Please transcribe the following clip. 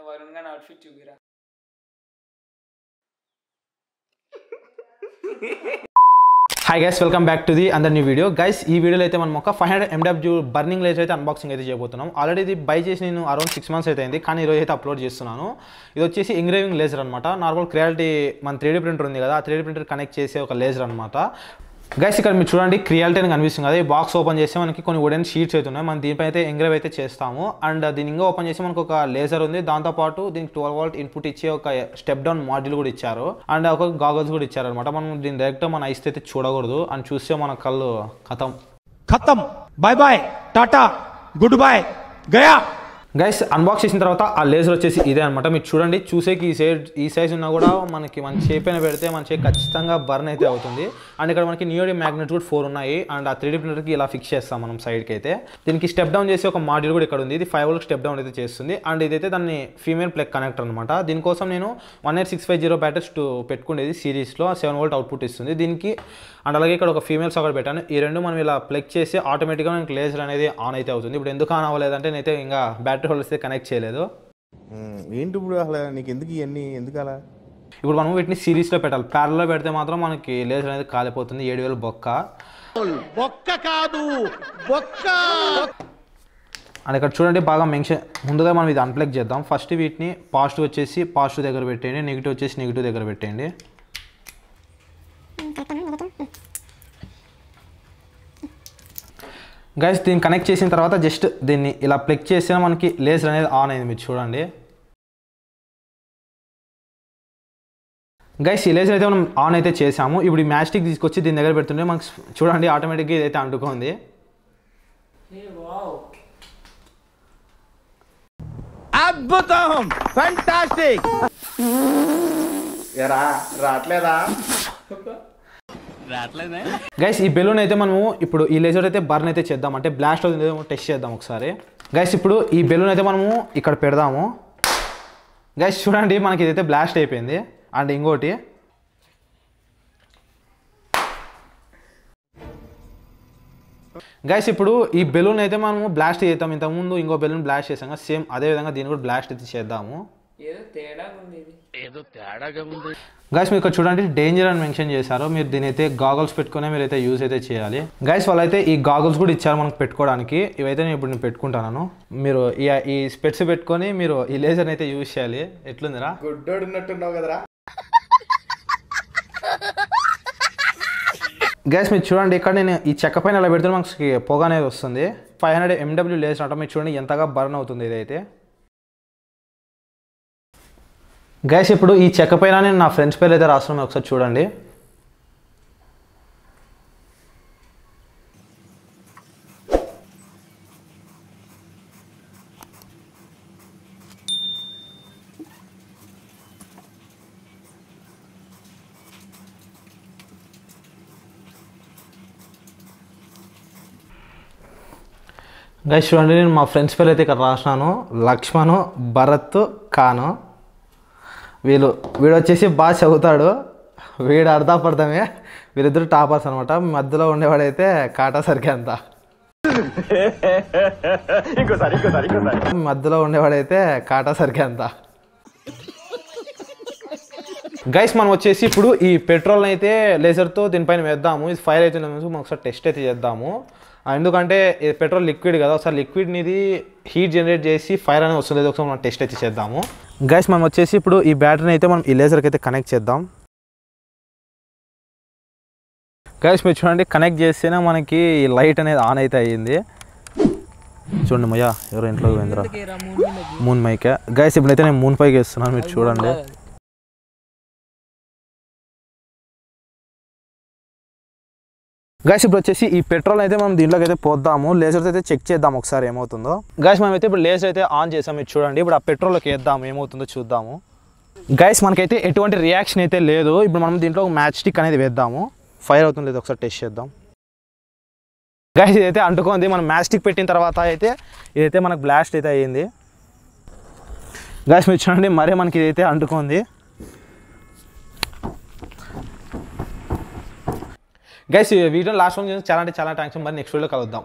వరుణ్ గారి అవుట్ఫిట్ చూపిరా. Hi guys, welcome back to the another new video. Guys, ఈ వీడియోలో అయితే మనం ఒక 500 mW బర్నింగ్ లేజర్ అయితే అన్బాక్సింగ్ అయితే చేయబోతున్నాం. ఆల్రెడీ ఇది బై చేసి నేను అరౌండ్ 6 months అయితే అయింది, కానీ ఈరోజు అయితే అప్లోడ్ చేస్తున్నాను. ఇది వచ్చేసి ఎంగ్రేవింగ్ లేజర్ అనమాట. నార్మల్ క్రియాలిటీ మన 3D ప్రింటర్ ఉంది కదా, ఆ 3D ప్రింటర్ కనెక్ట్ చేసే ఒక లేజర్ అనమాట. గైస్, ఇక్కడ మీరు చూడండి క్రియాలిటీ అని కనిపిస్తుంది కదా. ఈ బాక్స్ ఓపెన్ చేస్తే మనకి కొన్ని వుడెన్ షీట్స్ అయితే ఉన్నాయి. మనం దీనిపై అయితే ఎంగ్రేవ్ అయితే చేస్తాము. అండ్ దీని ఇంకా ఓపెన్ చేసి మనకు ఒక లేజర్ ఉంది. దాంతోపాటు దీనికి 12 volt ఇన్పుట్ ఇచ్చే ఒక స్టెప్ డౌన్ మాడ్యూల్ కూడా ఇచ్చారు. అండ్ ఒక గాగల్స్ కూడా ఇచ్చారు అనమాట. మనం దీన్ని డైరెక్ట్ మన ఐస్ అయితే చూడకూడదు, అని చూస్తే మన కళ్ళు ఖతం bye bye Tata good bye Gaya. Guys, unbox చేసిన తర్వాత ఆ లేజర్ వచ్చేసి ఇదే అనమాట. మీరు చూడండి, చూసేకి ఈ సైజ్ ఉన్నా కూడా మనకి మన షేప్ అయినా పెడితే మన షేప్ ఖచ్చితంగా బర్న్ అయితే అవుతుంది. అండ్ ఇక్కడ మనకి నియోడియం మ్యాగ్నెట్స్ కూడా 4 ఉన్నాయి. అండ్ ఆ 3D ప్రింటర్కి ఇలా ఫిక్స్ చేస్తాం మనం సైడ్కి అయితే. దీనికి స్టెప్ డౌన్ చేసి ఒక మాడ్యూల్ కూడా ఇక్కడ ఉంది. ఇది 5 volt స్టెప్ డౌన్ అయితే చేస్తుంది. అండ్ ఇదైతే దాన్ని ఫీమేల్ ప్లగ్ కనెక్టర్ అనమాట. దీనికోసం నేను 18650 బ్యాటరీస్ పెట్టుకునేది సిరీస్లో 7 volt అవుట్పుట్ ఇస్తుంది దీనికి. అండ్ అలాగే ఇక్కడ ఒక ఫీమేల్ సాకెట్ పెట్టాను. ఈ రెండు మనం ఇలా ప్లగ్ చేసి ఆటోమేటిక్గా మనకి లేజర్ అనేది ఆన్ అయితే అవుతుంది. ఇప్పుడు ఎందుకు ఆన్ అవ్వలేదంటే నేనైతే ఇంకా బ్యాటరీ హోల్డర్స్ అయితే కనెక్ట్ చేయలేదు. ఏంటి ఇప్పుడు అసలు నీకు ఎందుకు ఇవన్నీ ఎందుకు అలా? ఇప్పుడు మనం వీటిని సిరీస్లో పెట్టాలి. ప్యారల్లో పెడితే మాత్రం మనకి లేజర్ అనేది కాలిపోతుంది. 7000 బొక్క కాదు బొక్క. అండ్ ఇక్కడ చూడండి బాగా మెన్షన్. ముందుగా మనం ఇది అన్ప్లగ్ చేద్దాం. ఫస్ట్ వీటిని పాజిటివ్ వచ్చేసి పాజిటివ్ దగ్గర పెట్టేయండి, నెగిటివ్ వచ్చేసి నెగిటివ్ దగ్గర పెట్టేయండి. గైస్, దీన్ని కనెక్ట్ చేసిన తర్వాత జస్ట్ దీన్ని ఇలా ప్లగ్ చేస్తే మనకి లేజర్ అనేది ఆన్ అయింది. మీరు చూడండి గైస్, ఈ లేజర్ అయితే మనం ఆన్ అయితే చేసాము. ఇప్పుడు ఈ మ్యాచ్ స్టిక్ తీసుకొచ్చి దీని దగ్గర పెడుతుంటే మనకి చూడండి ఆటోమేటిక్గా ఇదైతే అంటుకుంది. అద్భుతం, ఫెంటాస్టిక్. రావట్లేదా? గైస్, ఈ బెలూన్ అయితే మనము ఇప్పుడు ఈ లేజర్ అయితే బర్న్ అయితే చేద్దాం, అంటే బ్లాస్ట్ అవుతుంది టెస్ట్ చేద్దాం ఒకసారి. గైస్, ఇప్పుడు ఈ బెలూన్ అయితే మనము ఇక్కడ పెడదాము. గైస్ చూడండి, మనకి ఇదైతే బ్లాస్ట్ అయిపోయింది. అండ్ ఇంకోటి గైస్, ఇప్పుడు ఈ బెలూన్ అయితే మనము బ్లాస్ట్ చేద్దాం. ఇంతకుముందు ఇంకో బెలూన్ బ్లాస్ట్ చేసాం కదా, సేమ్ అదే విధంగా దీన్ని కూడా బ్లాస్ట్ అయితే చేద్దాము. గైస్, మీరు ఇక్కడ చూడండి డేంజర్ అని మెన్షన్ చేశారు. మీరు దీని అయితే గాగల్స్ పెట్టుకునే మీరు అయితే యూజ్ అయితే చేయాలి. గైస్, వాళ్ళైతే ఈ గాగల్స్ కూడా ఇచ్చారు మనకు పెట్టుకోవడానికి. ఇవైతే నేను ఇప్పుడు పెట్టుకుంటాను. మీరు ఈ స్పెట్స్ పెట్టుకొని మీరు ఈ లేజర్ అయితే యూజ్ చేయాలి. ఎట్లుందిరా? గుడ్డోడు ఉన్నట్టున్నావు కదరా. గైస్, మీరు చూడండి ఇక్కడ నేను ఈ చెక్క పైన అలా పెడితే మనకి పొగ అనేది వస్తుంది. 500 mW లేజర్ అంట. మీరు చూడండి ఎంతగా బర్న్ అవుతుంది ఇదైతే. గైస్, ఇప్పుడు ఈ చెక్క పైన నేను నా ఫ్రెండ్స్ పేర్లు అయితే రాస్తున్నాను, ఒకసారి చూడండి. గైస్ చూడండి, నేను మా ఫ్రెండ్స్ పేర్లు అయితే ఇక్కడ రాసినాను. లక్ష్మణ్, భరత్, ఖాను. వీడు వచ్చేసి బాగా చదువుతాడు, వీడు అర్థపడతామే. వీరిద్దరు టాపర్స్ అనమాట. మధ్యలో ఉండేవాడైతే కాటా సరికి అంత. మధ్యలో ఉండేవాడైతే కాటా సరికి అంత. గైస్, మనం వచ్చేసి ఇప్పుడు ఈ పెట్రోల్ని అయితే లేజర్తో దీనిపైన వేద్దాము. ఇది ఫైర్ అయితే మనం ఒకసారి టెస్ట్ అయితే చేద్దాము. ఎందుకంటే పెట్రోల్ లిక్విడ్ కదా, ఒకసారి లిక్విడ్ని ఇది హీట్ జనరేట్ చేసి ఫైర్ అనేది వస్తుంది. ఒకసారి మనం టెస్ట్ అయితే చేద్దాము. గైస్, మనం వచ్చేసి ఇప్పుడు ఈ బ్యాటరీని అయితే మనం ఈ లేజర్కి అయితే కనెక్ట్ చేద్దాం. గైస్, మీరు చూడండి కనెక్ట్ చేస్తేనే మనకి ఈ లైట్ అనేది ఆన్ అయితే అయ్యింది. చూడండి మయ్యా, ఎవరో ఇంట్లోకి పోయిందిరా. మూన్ మైకే. గైస్, ఇప్పుడైతే నేను మూన్ పైకి వేస్తున్నాను. మీరు చూడండి. గైస్, ఇప్పుడు వచ్చేసి ఈ పెట్రోల్ అయితే మనం దీంట్లోకి అయితే పోద్దాము. లేజర్ అయితే చెక్ చేద్దాం ఒకసారి ఏమవుతుందో. గైస్, మనమైతే ఇప్పుడు లేజర్ అయితే ఆన్ చేసాం. మీరు చూడండి, ఇప్పుడు ఆ పెట్రోల్లోకి వేద్దాము, ఏమవుతుందో చూద్దాము. గైస్, మనకైతే ఎటువంటి రియాక్షన్ అయితే లేదు. ఇప్పుడు మనం దీంట్లో మ్యాచ్ స్టిక్ అనేది వేద్దాము. ఫైర్ అవుతుంది లేదు ఒకసారి టెస్ట్ చేద్దాం. గైస్, ఇదైతే అంటుకుంది. మనం మ్యాచ్ స్టిక్ పెట్టిన తర్వాత అయితే ఇదైతే మనకు బ్లాస్ట్ అయితే అయ్యింది. గైస్, మీరు చూడండి, మరీ మనకి ఇదైతే అంటుకుంది. గైస్, ఈ వీడియో లాస్ట్ వన్ చాలా అంటే చాలా థ్యాంక్స్. మరి నెక్స్ట్ వీడియోలో కలుద్దాం.